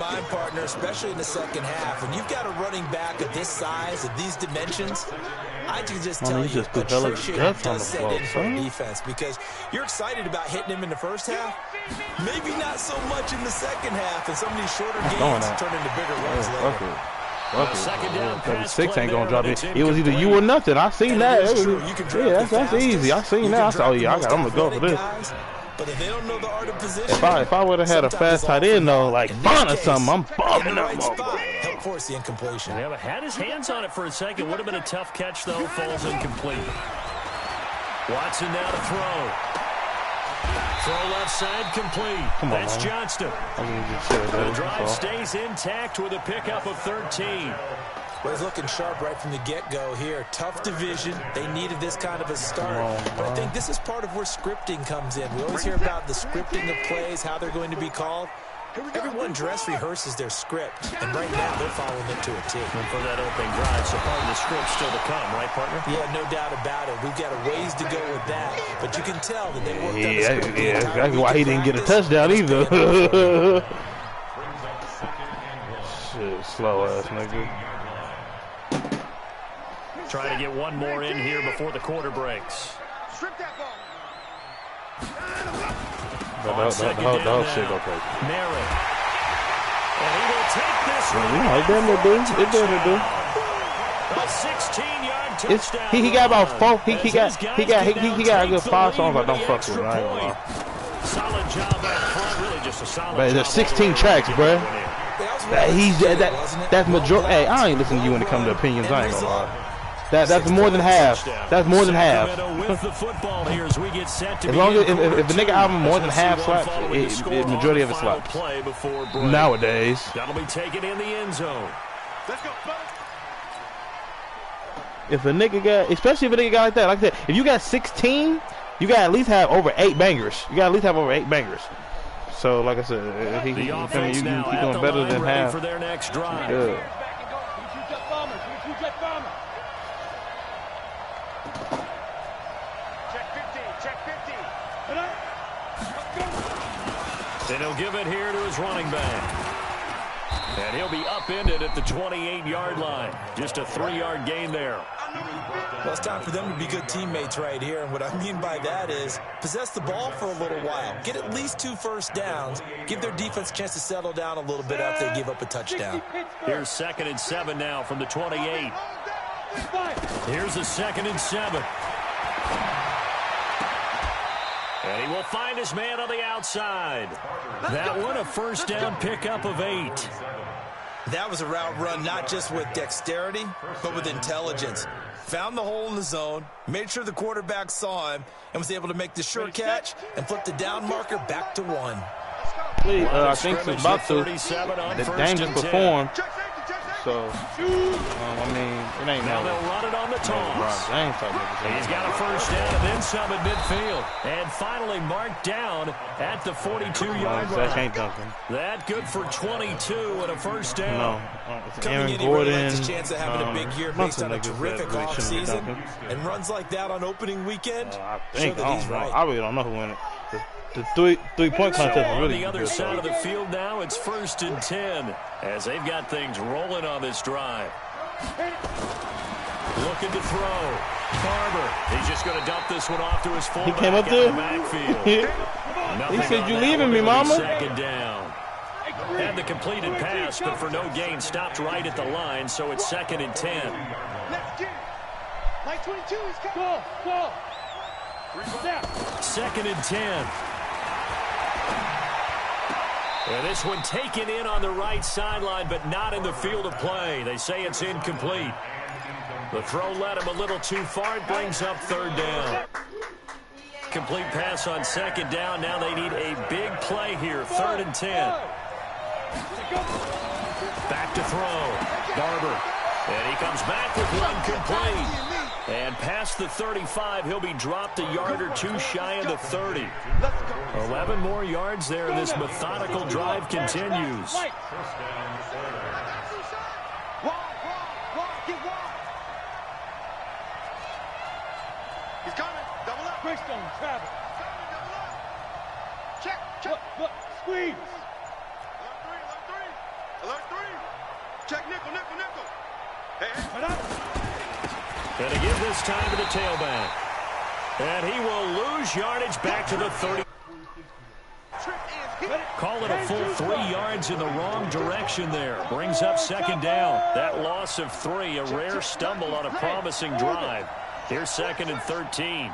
Fine, partner, especially in the second half. When you've got a running back of this size, of these dimensions, I can just tell you, attrition does set in for defense because you're excited about hitting him in the first half. Maybe not so much in the second half, and some of these shorter gains turn into bigger runs later. Second down, 36 ain't gonna drop it. It was either you or nothing. I seen that. Yeah, that's easy. I seen that. I said, oh yeah, I'm gonna go for this. But if they don't know the art of position, if I would have had a fast tight end though, like Vaughn or something, I'm bumming that motherfucker. Help force the incompletion. Yeah, but had his hands on it for a second. Would have been a tough catch though. Falls incomplete. Watson now to throw. Throw left side complete. That's Johnston. The drive stays intact with a pickup of 13. Well, he's looking sharp right from the get-go here. Tough division. They needed this kind of a start. But I think this is part of where scripting comes in. We always hear about the scripting of plays, how they're going to be called. Everyone dress rehearses their script, and right now they're following it to a T. And for that opening drive, so part of the script still to come, right, partner? Yeah, no doubt about it. We've got a ways to go with that, but you can tell that they worked on the script. Yeah, exactly why he didn't get a touchdown either. Shit, slow ass nigga. Trying to get one more in here before the quarter breaks. Strip that ball. The whole shit go crazy. Merritt. And he will take this one. It doesn't do. A 16-yard touchdown. He got about 4. He got a good 5 songs I don't fuck with. Right? Solid job up front. Really just a solid. But there's 16 tracks, bruh. That's majority. Hey, I ain't listening to you when it comes to opinions. I ain't gonna lie. That's more than half. That's more than half. As long as if the nigga album more than half slaps, majority of it slaps. Nowadays. That'll be taken in the end zone. If a nigga got, especially if a nigga got like that, if you got 16, you got at least have over 8 bangers. So, like I said, if he doing better than half. For their next drive. Yeah. Then he'll give it here to his running back. And he'll be upended at the 28-yard line. Just a 3-yard gain there. Well, it's time for them to be good teammates right here. And what I mean by that is possess the ball for a little while. Get at least 2 first downs. Give their defense a chance to settle down a little bit after they give up a touchdown. Here's 2nd and 7 now from the 28. Here's a 2nd and 7. And he will find his man on the outside. That one a first down pickup of 8. That was a route run not just with dexterity, but with intelligence. Found the hole in the zone, made sure the quarterback saw him, and was able to make the sure catch and flip the down marker back to 1. I think it's about to. The Dame just performed. So, I mean, it ain't now they'll run it on the toss. He's got a first down and then some at midfield. And finally marked down at the 42-yard line. That good for 22 and a first down. Coming in, he really likes his chance of having a big year based on a terrific offseason. And runs like that on opening weekend. I really don't know who won it. The three-point contest was really on the other side of the field now. It's 1st and 10 as they've got things rolling on this drive. Looking to throw. Barber. He's just going to dump this one off to his fullback. He came up there. He said, "You leaving me, mama?" 2nd down. Had the completed pass, but for no gain, stopped right at the line. So it's 2nd and 10. Mike 22 is coming. Go. 2nd and 10. And this one taken in on the right sideline, but not in the field of play. They say it's incomplete. The throw led him a little too far. It brings up 3rd down. Complete pass on 2nd down. Now they need a big play here. 3rd and 10. Back to throw. Barber. And he comes back with one complete. And past the 35, he'll be dropped a yard or 2 shy of the 30. 11 more yards there, and this methodical drive continues. He's coming. Double up. Greystone, travel. Check. Look, squeeze. Left 3. Alert 3. Check nickel, nickel, nickel. Hey. And to give this time to the tailback. And he will lose yardage back to the 30. Call it a full 3 yards in the wrong direction there. Brings up second down. That loss of 3, a rare stumble on a promising drive. Here's 2nd and 13.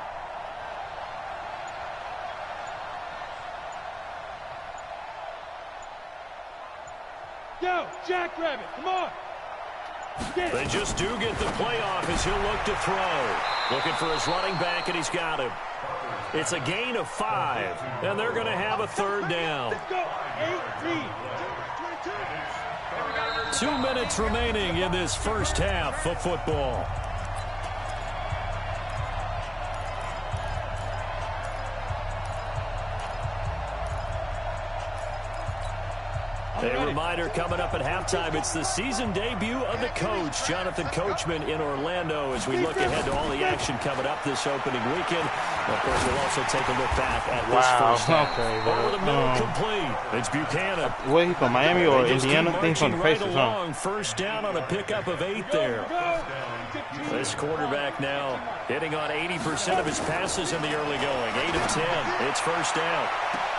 Go, Jackrabbit, come on. They just do get the playoff as he'll look to throw. Looking for his running back, and he's got him. It's a gain of 5, and they're going to have a 3rd down. Let's go, 18. 2 minutes remaining in this first half of football. A reminder coming up at halftime, it's the season debut of the coach, Jonathan Coachman, in Orlando, as we look ahead to all the action coming up this opening weekend. And of course, we'll also take a look back at this first half. Over the middle, complete. It's Buchanan. Where he from, Miami or Indiana? I think he's from the right Pacers, along. First down on a pickup of 8 there. This quarterback now hitting on 80% of his passes in the early going. 8 of 10. It's first down.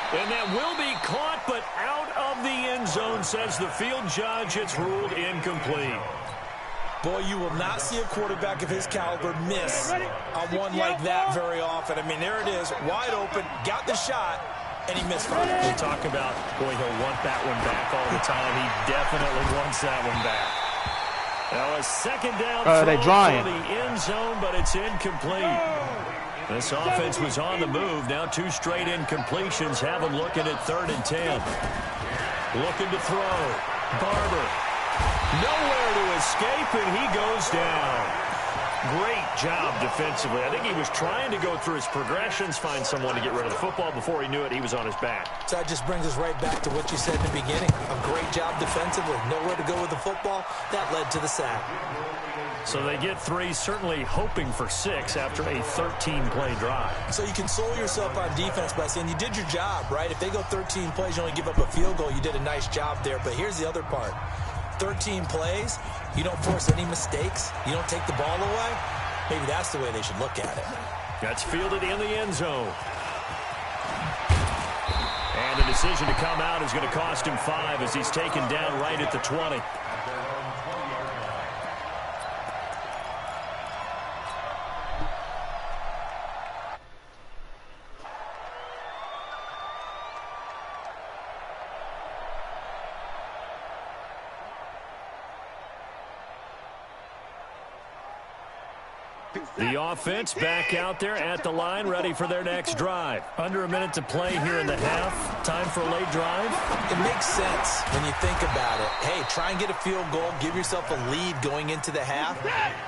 And that will be caught, but out of the end zone, says the field judge. It's ruled incomplete. Boy, you will not see a quarterback of his caliber miss on one like that very often. I mean, there it is, wide open, got the shot, and he missed from it. We talk about, boy, he'll want that one back all the time. He definitely wants that one back. Now a second down throw for the end zone, but it's incomplete. This offense was on the move. Now 2 straight incompletions have them looking at 3rd and 10. Looking to throw. Barber. Nowhere to escape, and he goes down. Great job defensively. I think he was trying to go through his progressions, find someone to get rid of the football. Before he knew it, he was on his back. So that just brings us right back to what you said in the beginning. A great job defensively. Nowhere to go with the football. That led to the sack. So they get 3, certainly hoping for 6 after a 13-play drive. So you console yourself on defense by saying you did your job, right? If they go 13 plays, you only give up a field goal, you did a nice job there. But here's the other part. 13 plays, you don't force any mistakes, you don't take the ball away. Maybe that's the way they should look at it. That's fielded in the end zone. And the decision to come out is going to cost him 5 as he's taken down right at the 20. The offense back out there at the line, ready for their next drive. Under a minute to play here in the half. Time for a late drive. It makes sense when you think about it. Hey, try and get a field goal. Give yourself a lead going into the half.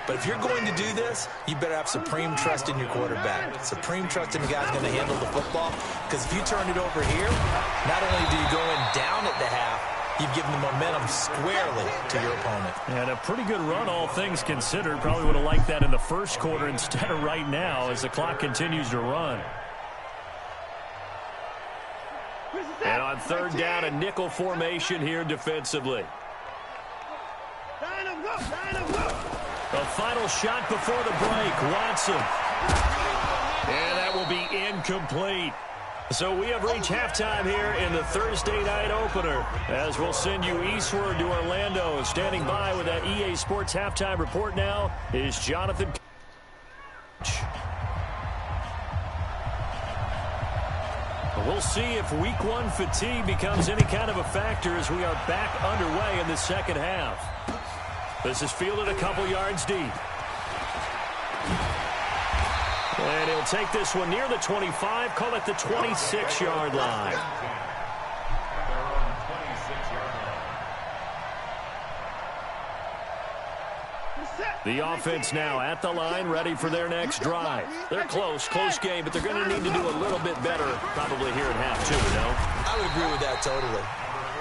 But if you're going to do this, you better have supreme trust in your quarterback. Supreme trust in the guy's going to handle the football. Because if you turn it over here, not only do you go in down at the half, you've given the momentum squarely to your opponent. And a pretty good run, all things considered. Probably would have liked that in the first quarter instead of right now as the clock continues to run. And on 3rd down, a nickel formation here defensively. The final shot before the break, Watson. And that will be incomplete. So we have reached halftime here in the Thursday night opener as we'll send you eastward to Orlando. Standing by with that EA Sports halftime report now is Jonathan. We'll see if week 1 fatigue becomes any kind of a factor as we are back underway in the second half. This is fielded a couple yards deep. And he'll take this one near the 25, call it the 26-yard line. The offense now at the line, ready for their next drive. They're close game, but they're going to need to do a little bit better probably here at half, too, you know? I would agree with that totally.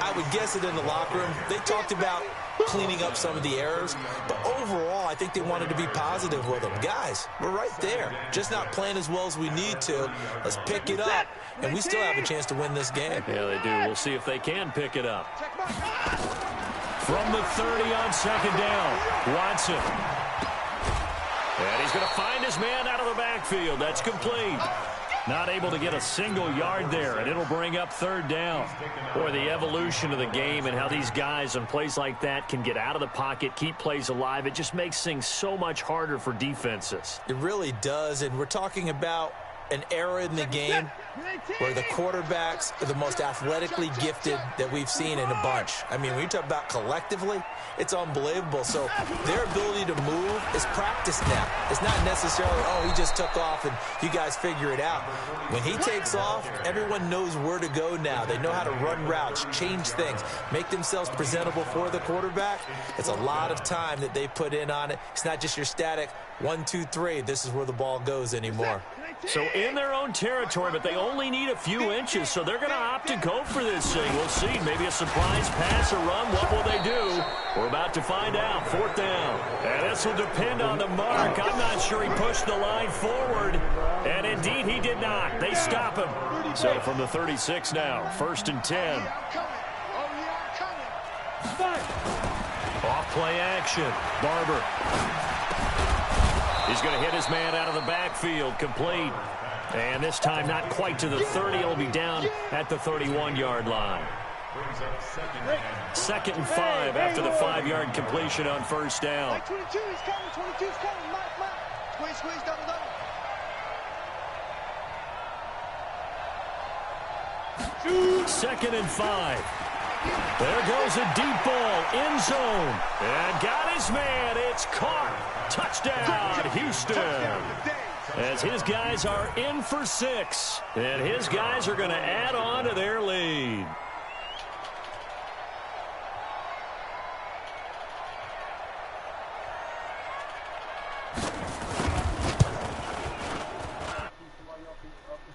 I would guess it in the locker room. They talked about cleaning up some of the errors, but overall, I think they wanted to be positive with them. Guys, we're right there. Just not playing as well as we need to. Let's pick it up, and we still have a chance to win this game. Yeah, they do. We'll see if they can pick it up. From the 30 on second down, Watson. And he's going to find his man out of the backfield. That's complete. Not able to get a single yard there, and it'll bring up third down. Boy, the evolution of the game and how these guys on plays like that can get out of the pocket, keep plays alive, it just makes things so much harder for defenses. It really does, and we're talking about an era in the game where the quarterbacks are the most athletically gifted that we've seen in a bunch. I mean, when you talk about collectively, it's unbelievable. So their ability to move is practiced now. It's not necessarily, oh, he just took off and you guys figure it out. When he takes off, everyone knows where to go now. They know how to run routes, change things, make themselves presentable for the quarterback. It's a lot of time that they put in on it. It's not just your static 1, 2, 3. This is where the ball goes anymore. So in their own territory, but they only need a few inches, so they're going to opt to go for this thing. We'll see. Maybe a surprise pass or run. What will they do? We're about to find out. Fourth down. And this will depend on the mark. I'm not sure he pushed the line forward. And indeed, he did not. They stop him. So from the 36 now, 1st and 10. Off play action. Barber. He's going to hit his man out of the backfield, complete. And this time not quite to the 30. It'll be down at the 31-yard line. 2nd and 5 after the 5-yard completion on first down. 22 is coming, 22 is coming. Mike. Squeeze, double. 2nd and 5. There goes a deep ball, end zone. And got his man. It's caught. Touchdown, Houston. As his guys are in for 6. And his guys are going to add on to their lead.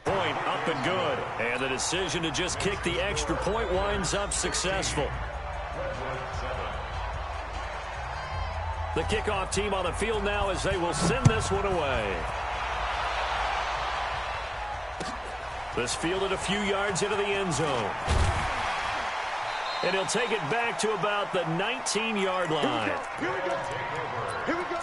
Point up and good. And the decision to just kick the extra point winds up successful. The kickoff team on the field now as they will send this one away. This fielded a few yards into the end zone. And he'll take it back to about the 19-yard line. Here we go. Here we go.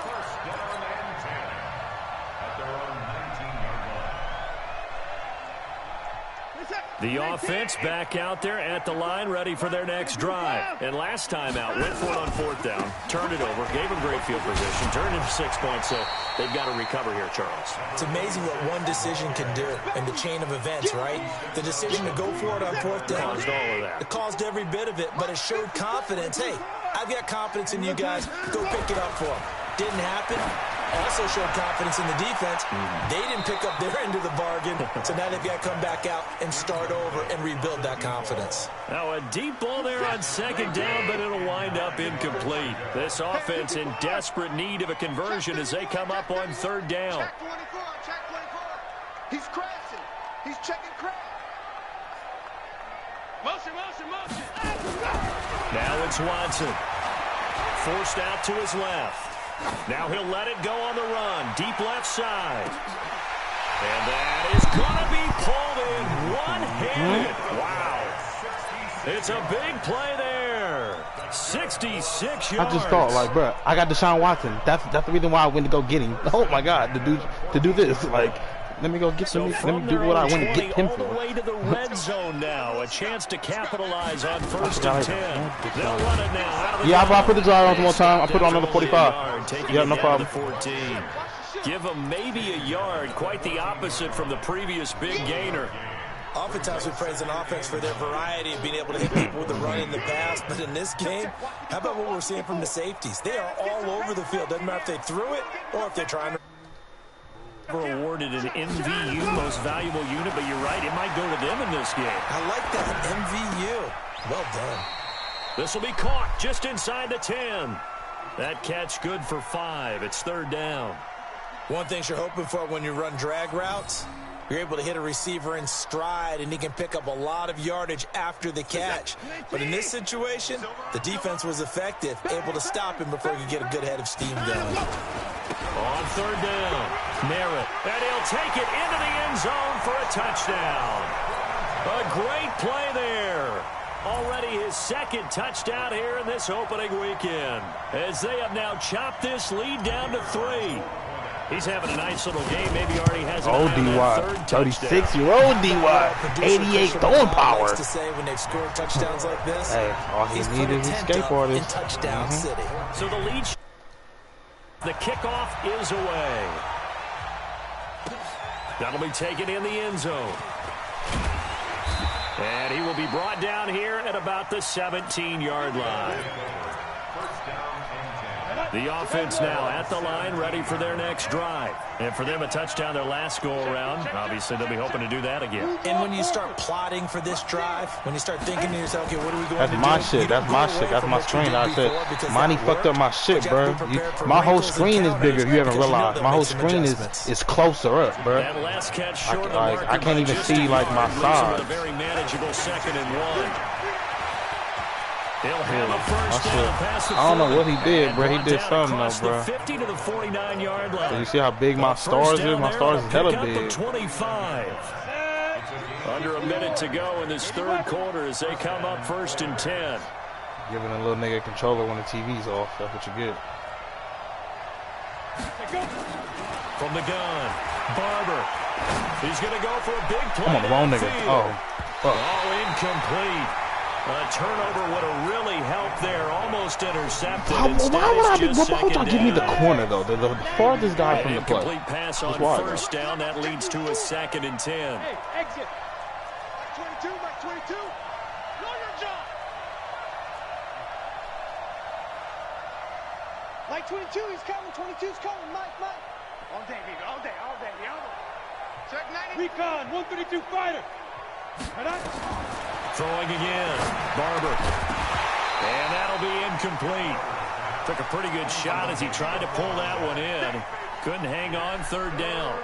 The offense back out there at the line, ready for their next drive. And last time out, went for it on 4th down, turned it over, gave them great field position, turned into 6 points, so they've got to recover here, Charles. It's amazing what one decision can do in the chain of events, right? The decision to go for it on 4th down. Caused all of that. It caused every bit of it, but it showed confidence. Hey, I've got confidence in you guys. Go pick it up for them. Didn't happen. Also showed confidence in the defense. They didn't pick up their end of the bargain, so now they've got to come back out and start over and rebuild that confidence. Now a deep ball there on 2nd down, but it'll wind up incomplete. This offense in desperate need of a conversion as they come up on 3rd down. Check 24, check 24. He's crashing. He's checking crash. Motion. Now it's Watson. Forced out to his left. Now he'll let it go on the run. Deep left side. And that is going to be pulled in one-handed. Wow. It's a big play there. 66 yards. I just thought, like, bro, I got Deshaun Watson. That's the reason why I went to go get him. Oh, my God, to do this. Like, let me go get him. Let me do what I want to get him for. All the way to the red zone now. A chance to capitalize on 1st and 10. They'll run it now. Yeah, I put the drive on one more time. I put it on another 45. Yeah, no problem. 14. Give them maybe a yard. Quite the opposite from the previous big gainer. Oftentimes we praise an offense for their variety of being able to hit people with the run in the pass, but in this game, how about what we're seeing from the safeties? They are all over the field. Doesn't matter if they threw it or if they're trying to. Awarded an MVU, most valuable unit, but you're right, it might go to them in this game. I like that, MVU. Well done. This will be caught just inside the 10. That catch good for 5. It's 3rd down. One thing you're hoping for when you run drag routes, you're able to hit a receiver in stride, and he can pick up a lot of yardage after the catch. But in this situation, the defense was effective, able to stop him before he could get a good head of steam going. On 3rd down, Merritt. And he'll take it into the end zone for a touchdown. A great play there. Already his second touchdown here in this opening weekend, as they have now chopped this lead down to 3. He's having a nice little game. Maybe already has an DY, 36-year-old DY, 88 throwing power. To say when they've scored touchdowns like this, hey, all he needed is skateboarding. In touchdown city. So the lead, the kickoff is away. That'll be taken in the end zone. And he will be brought down here at about the 17-yard line. The offense now at the line, ready for their next drive. And for them, a touchdown their last go-around. Obviously, they'll be hoping to do that again. And when you start plotting for this drive, when you start thinking to yourself, okay, what are we going to do? That's my shit. That's my shit. That's my screen. I said, Monty fucked up my shit, bro. My whole screen is bigger if you haven't realized. My whole screen is closer up, bro. That last catch short of the marker I can't even see, like, my size. With a very manageable 2nd and 1. He'll have a first down past the 40. I don't know what he did, bro. He did something, though, bro. The 50 to the 49-yard line. You see how big my stars is? My stars is hella big. 25. Under a minute to go in this third quarter as they come up 1st and 10. Giving a little nigga controller when the TV's off. That's what you get. From the gun, Barber. He's going to go for a big play. Come on, the wrong nigga. Oh, fuck. All incomplete. A turnover would have really helped there. Almost intercepted. Why would y'all give me the corner, though? The farthest guy from the play. Incomplete pass on first down. That leads to a 2nd and 10. Hey, exit. 22, Mike 22. Know your job. Mike 22, he's coming. 22's coming. Mike. All day, baby. All day. Check 90. Recon, 132 fighter. Throwing again. Barber. And that'll be incomplete. Took a pretty good shot as he tried to pull that one in. Couldn't hang on 3rd down.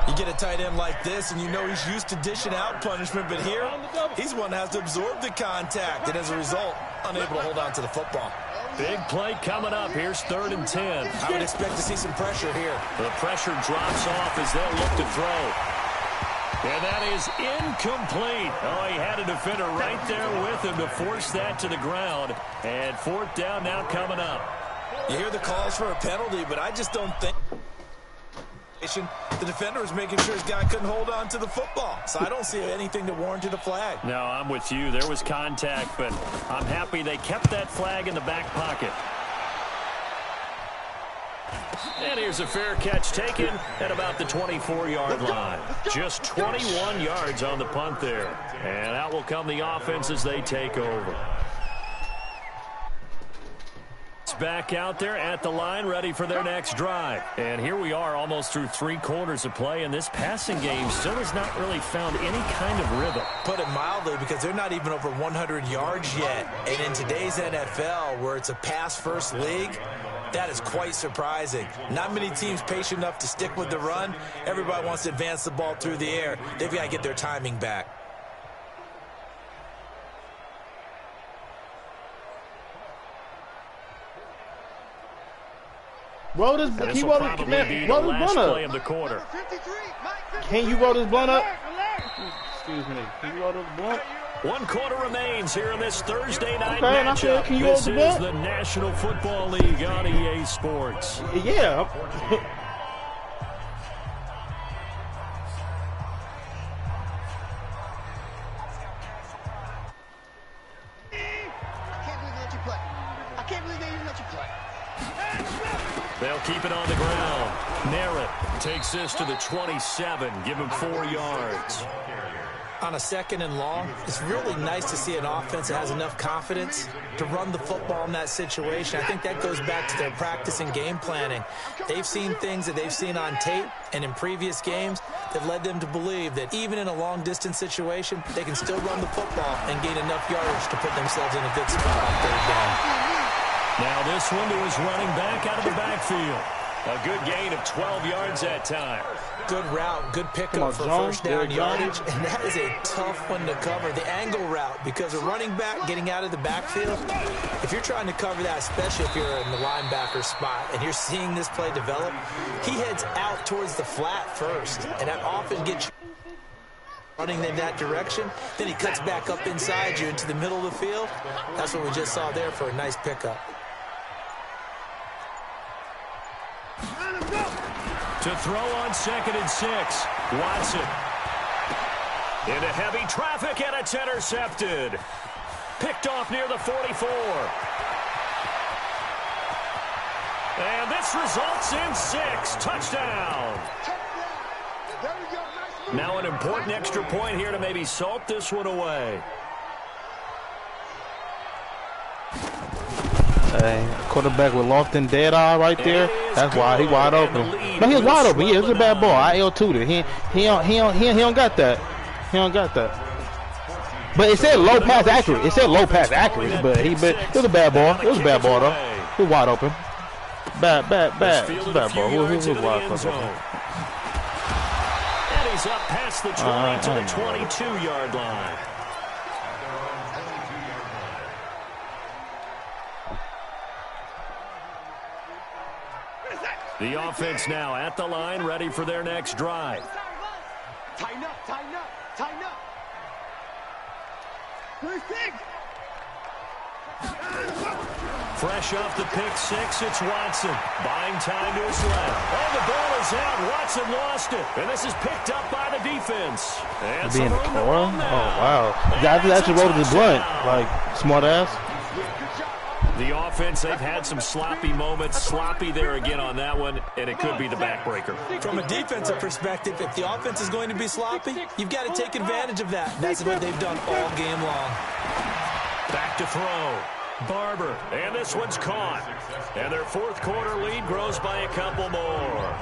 You get a tight end like this, and you know he's used to dishing out punishment, but here, he's one that has to absorb the contact, and as a result, unable to hold on to the football. Big play coming up. Here's 3rd and 10. I would expect to see some pressure here. The pressure drops off as they'll look to throw. And that is incomplete. Oh, he had a defender right there with him to force that to the ground. And 4th down now coming up. You hear the calls for a penalty, but I just don't think the defender was making sure his guy couldn't hold on to the football. So I don't see anything that warranted a flag. No, I'm with you. There was contact, but I'm happy they kept that flag in the back pocket. And here's a fair catch taken at about the 24-yard line. Just 21 yards on the punt there. And out will come the offense as they take over. It's back out there at the line, ready for their next drive. And here we are almost through 3 quarters of play, and this passing game still has not really found any kind of rhythm. Put it mildly, because they're not even over 100 yards yet. And in today's NFL, where it's a pass-first league, that is quite surprising. Not many teams patient enough to stick with the run. Everybody wants to advance the ball through the air. They've got to get their timing back. Roll this, can you roll this, man? Roll this blunt up. Of the quarter. Can you roll this blunt up? Excuse me. Can you roll this blunt? 1 quarter remains here in this Thursday night matchup. And I said, can you roll the blunt? This is the National Football League on EA Sports. Yeah. They'll keep it on the ground. Merritt takes this to the 27. Give him 4 yards. On a 2nd and long, it's really nice to see an offense that has enough confidence to run the football in that situation. I think that goes back to their practice and game planning. They've seen things that they've seen on tape and in previous games that led them to believe that even in a long-distance situation, they can still run the football and gain enough yardage to put themselves in a good spot on 3rd down. Now this one to his running back out of the backfield. A good gain of 12 yards that time. Good route, good pickup for first down yardage, and that is a tough one to cover, the angle route, because a running back getting out of the backfield, if you're trying to cover that, especially if you're in the linebacker spot and you're seeing this play develop, he heads out towards the flat first, and that often gets you. running in that direction, then he cuts back up inside you into the middle of the field. That's what we just saw there for a nice pickup. To throw on 2nd and 6. Watson. Into heavy traffic, and it's intercepted. Picked off near the 44. And this results in 6. Touchdown. Now an important extra point here to maybe salt this one away. Hey, quarterback with Lofton dead eye right there. That's why he wide open. No, he was wide open. Yeah, it was a bad ball. I L2'd it. He don't got that. He don't got that. But it said low pass accurate. It said low pass accurate. But it was a bad ball. It was a bad ball though. He was wide open. Bad. It's a bad ball. Who was wide open? And he's up past the 20 to the 22-yard line. The offense now at the line, ready for their next drive. Tighten up. Fresh off the pick 6, it's Watson. Buying time to his left. Oh, the ball is out. Watson lost it. And this is picked up by the defense. And being the core? Oh, wow. That's what rolled the blunt. Like, smart ass. The offense, they've had some sloppy moments. Sloppy there again on that one, and it could be the backbreaker. From a defensive perspective, if the offense is going to be sloppy, you've got to take advantage of that. That's what they've done all game long. Back to throw. Barber, and this one's caught. And their fourth quarter lead grows by a couple more.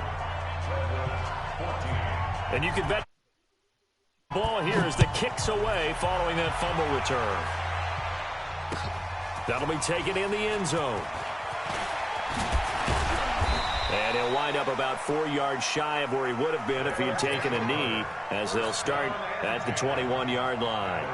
And you can bet the ball here as the kicks away following that fumble return. That'll be taken in the end zone. And he'll wind up about 4 yards shy of where he would have been if he had taken a knee, as they'll start at the 21-yard line.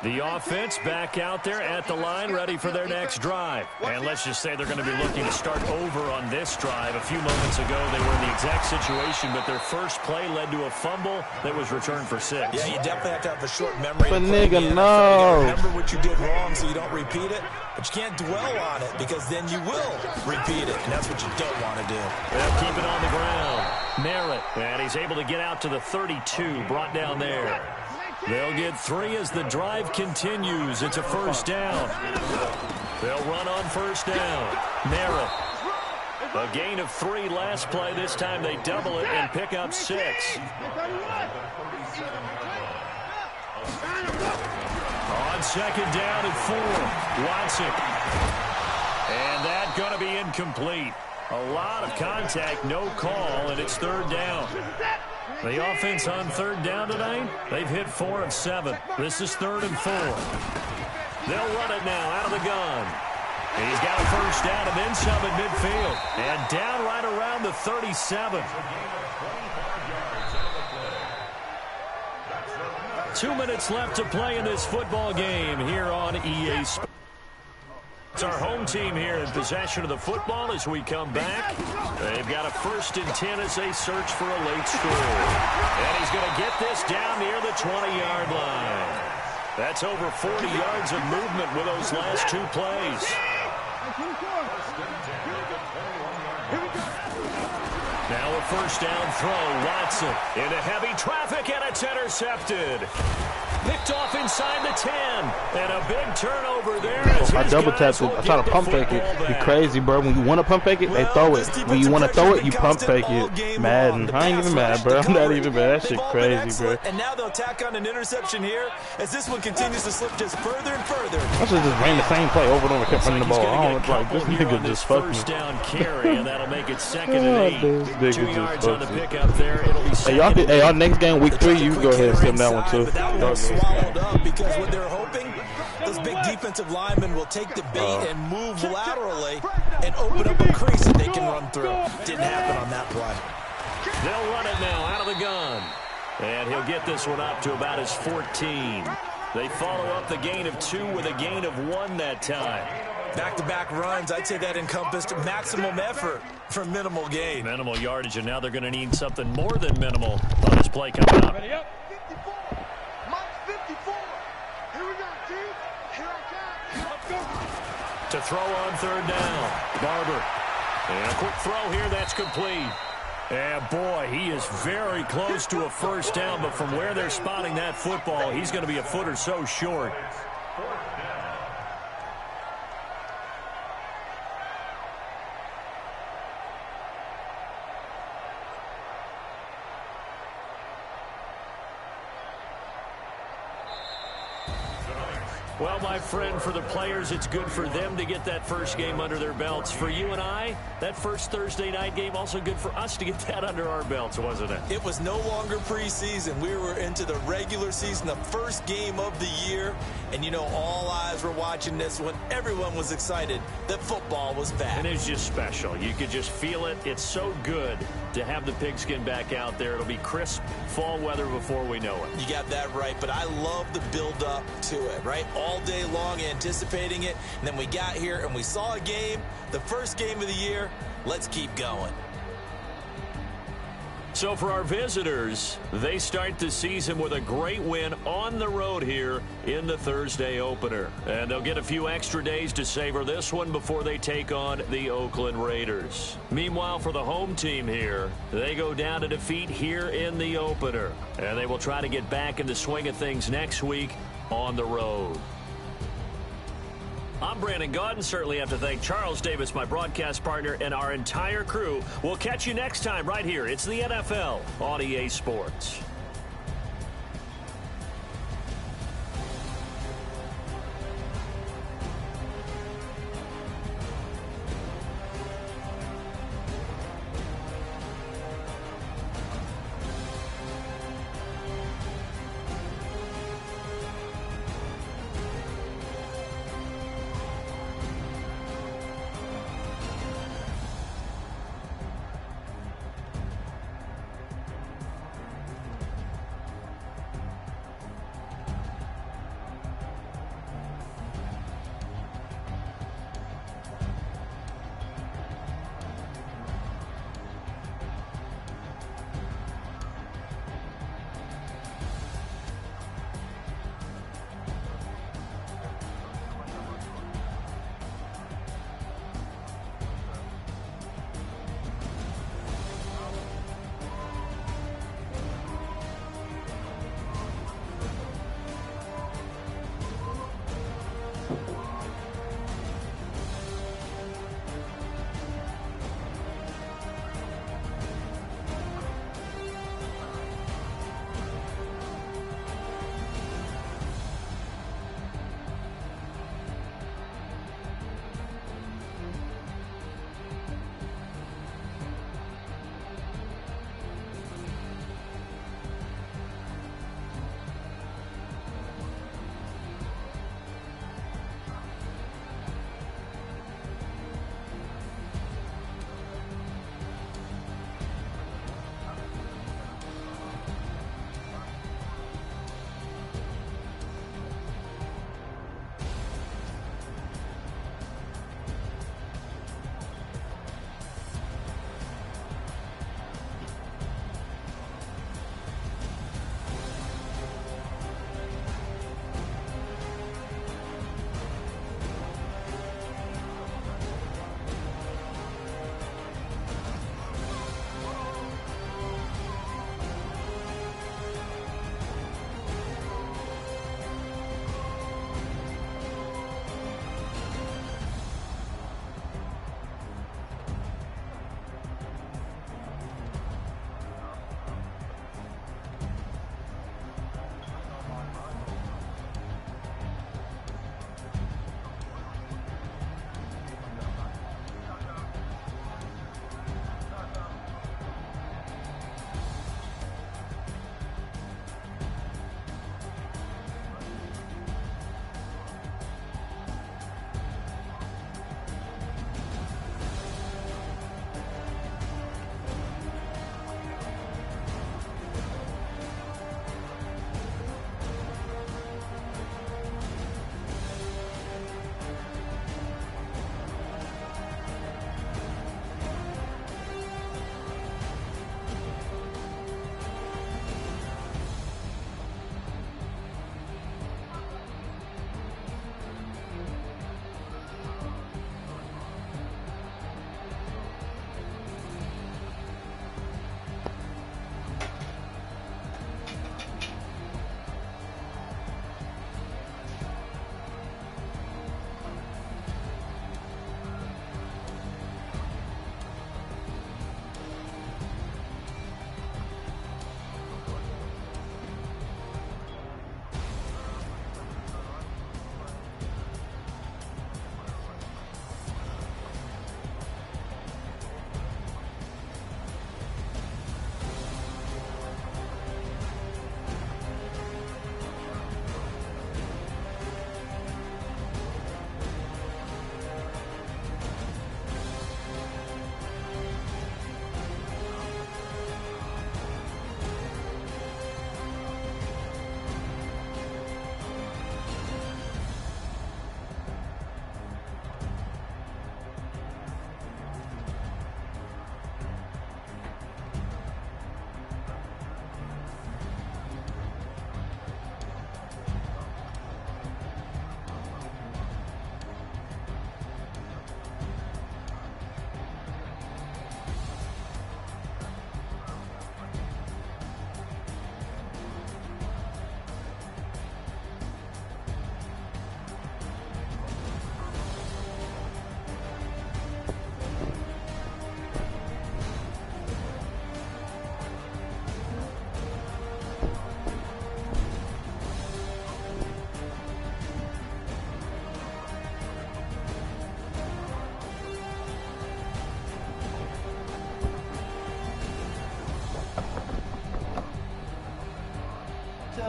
The offense back out there at the line, ready for their next drive. And let's just say they're going to be looking to start over on this drive. A few moments ago, they were in the exact situation, but their first play led to a fumble that was returned for 6. Yeah, you definitely have to have a short memory. But nigga, no. Remember what you did wrong so you don't repeat it, but you can't dwell on it because then you will repeat it, and that's what you don't want to do. They'll keep it on the ground. Merritt, and he's able to get out to the 32, brought down there. They'll get 3 as the drive continues. It's a first down. They'll run on first down. Merritt. A gain of 3 last play. This time they double it and pick up 6. On second down and 4. Watson. And that going to be incomplete. A lot of contact, no call, and it's third down. The offense on third down tonight, they've hit 4 of 7. This is 3rd and 4. They'll run it now out of the gun. He's got a first down and then some at midfield. And down right around the 37. 2 minutes left to play in this football game here on EA Sports. It's our home team here in possession of the football as we come back. They've got a 1st and 10 as they search for a late score. And he's going to get this down near the 20-yard line. That's over 40 yards of movement with those last 2 plays. Now a first down throw. Watson into heavy traffic, and it's intercepted. Picked off inside the 10. And a big turnover there. I double tapped it. I try to pump fake it. You crazy, bro. When you want to pump fake it, they throw it. When you want to throw it, you pump fake it. Madden. I ain't even mad, bro. I'm not even mad. That shit crazy, bro. And now they'll tack on an interception here as this one continues to slip just further and further. I should just ran the same play over and over, kept running the ball. I don't like this nigga just fucked me. First down carry, and that'll make it 2nd and 8. 2 yards on the pickup there. It'll be second. Hey, y'all next game, week 3, you go ahead and stem that one too. But that one was swallowed up because what they're hoping, those big defensive linemen will take the bait and move laterally and open up a crease that they can run through. Didn't happen on that play. They'll run it now out of the gun. And he'll get this one up to about his 14. They follow up the gain of 2 with a gain of 1 that time. Back-to-back runs, I'd say that encompassed maximum effort for minimal gain. Minimal yardage, and now they're going to need something more than minimal on this play coming up. Ready up. 54. Mike 54. Here we go, dude. Here I come. Let's go. To throw on third down. Barber. And a quick throw here, that's complete. And boy, he is very close to a first down, but from where they're spotting that football, he's going to be a foot or so short. Well, my friend, for the players, it's good for them to get that first game under their belts. For you and I, that first Thursday night game, also good for us to get that under our belts, wasn't it? It was no longer preseason. We were into the regular season, the first game of the year. And, you know, all eyes were watching this when everyone was excited that football was back. And it's just special. You could just feel it. It's so good to have the pigskin back out there. It'll be crisp fall weather before we know it. You got that right, but I love the build-up to it, right? All day long anticipating it, and then we got here and we saw a game, the first game of the year. Let's keep going. So for our visitors, they start the season with a great win on the road here in the Thursday opener. And they'll get a few extra days to savor this one before they take on the Oakland Raiders. Meanwhile, for the home team here, they go down to defeat here in the opener. And they will try to get back in the swing of things next week on the road. I'm Brandon Gaudin. Certainly have to thank Charles Davis, my broadcast partner, and our entire crew. We'll catch you next time right here. It's the NFL on EA Sports.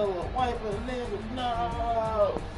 wipe a nigga, no.